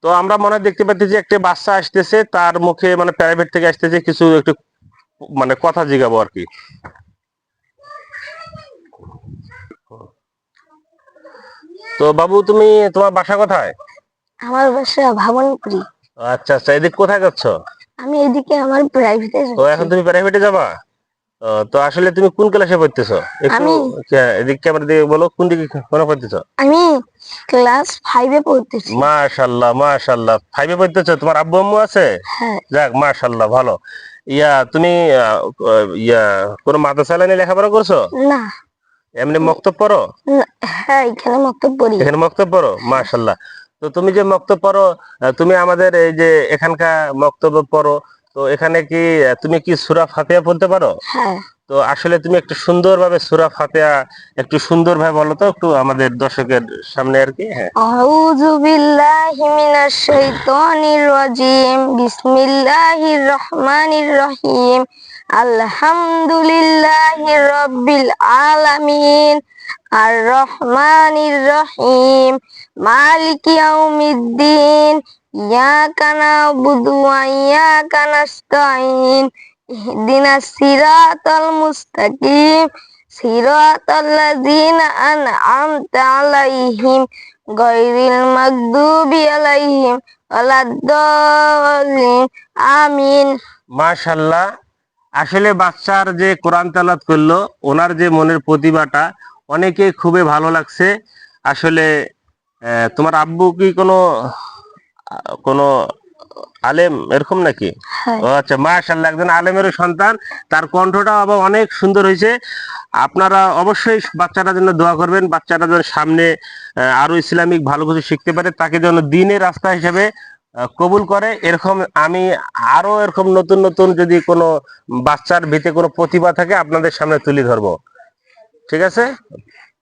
তো আমরা মনে হয় দেখতে পাচ্ছি যে একটা বাচ্চা আসতেছে, তার মুখে মানে প্রাইভেট থেকে আসতেছে কিছু একটু মানে কথা জিগাবো আর কি। তো বাবু, তুমি তোমার বাসা কোথায়? আমার বাসা ভাবনপুরি। আচ্ছা আচ্ছা, এদিক কোথায় যাচ্ছ? আমি এদিকে আমার প্রাইভেটে তো যাচ্ছি। এখন তুমি প্রাইভেটে যাবা? তো আসলে তুমি কোন ক্লাসে পড়তেছো একটু? আমি এদিক ক্যামেরা দিয়ে বলো, কোন দিকে কোন পড়তেছো? আমি ক্লাস 5-এ পড়তেছি। মাশাআল্লাহ মাশাআল্লাহ, 5-এ পড়তেছো। তোমার আব্বু আম্মু আছে? হ্যাঁ। যাক মাশাআল্লাহ, ভালো। তুমি ইয়া কোন মাদ্রাসা লাইনে লেখাপড়া করছো? না। এমনি মক্তব পড়ো? না, হ্যাঁ, এখানে মক্তব পড়ি। এখানে মক্তব পড়ো, মাশাআল্লাহ। তো তুমি যে মক্তব পড়ো, তুমি আমাদের এই যে এখানকার মক্তব পড়ো, তো এখানে কি তুমি কি সূরা ফাতিহা পড়তে পারো? হ্যাঁ। তো আসলে তুমি একটু সুন্দরভাবে সূরা ফাতিহা একটু সুন্দরভাবে বলো তো, একটু আমাদের দর্শকের সামনে আর কি। হ্যাঁ। আউযু বিল্লাহি মিনাশ শাইতানির রাজিম। বিসমিল্লাহির রহমানির রহিম। আলহামদুলিল্লাহি রাব্বিল আলামিন। আর রহমানির রহিম। মালিকি ইয়াউমিদ্দিন। ইয়াকা না'বুদু ওয়া ইয়াকা নাস্তাঈন। ইহদিনাস সিরাতাল মুস্তাকিম। সিরাতাল্লাযীনা আন'আমতা আলাইহিম গায়রিল মাগদুবি আলাইহিম ওয়ালাদ-দাল্লিন। আমিন। মাশাআল্লাহ। আসলে বাচ্চার যে কোরআন তেলাওয়াত করলো, ওনার যে মনের প্রতিভাটা অনেকে খুবই ভালো লাগছে আসলে। তোমার আব্বু কি কোনো কোনো আলেম এরকম নাকি? হ্যাঁ। ও আচ্ছা, মাশাআল্লাহ, একজন আলেমের সন্তান। তার কণ্ঠটা আবার অনেক সুন্দর হয়েছে। আপনারা অবশ্যই বাচ্চাটার জন্য দোয়া করবেন, বাচ্চাটা যেন সামনে আরো ইসলামিক ভালো কিছু শিখতে পারে, তাকে যেন দ্বীনের রাস্তা হিসেবে কবুল করে। এরকম আমি আরো এরকম নতুন নতুন যদি কোনো বাচ্চার ভিতরে কোনো প্রতিভা থাকে আপনাদের সামনে তুলে ধরবো। ঠিক আছে।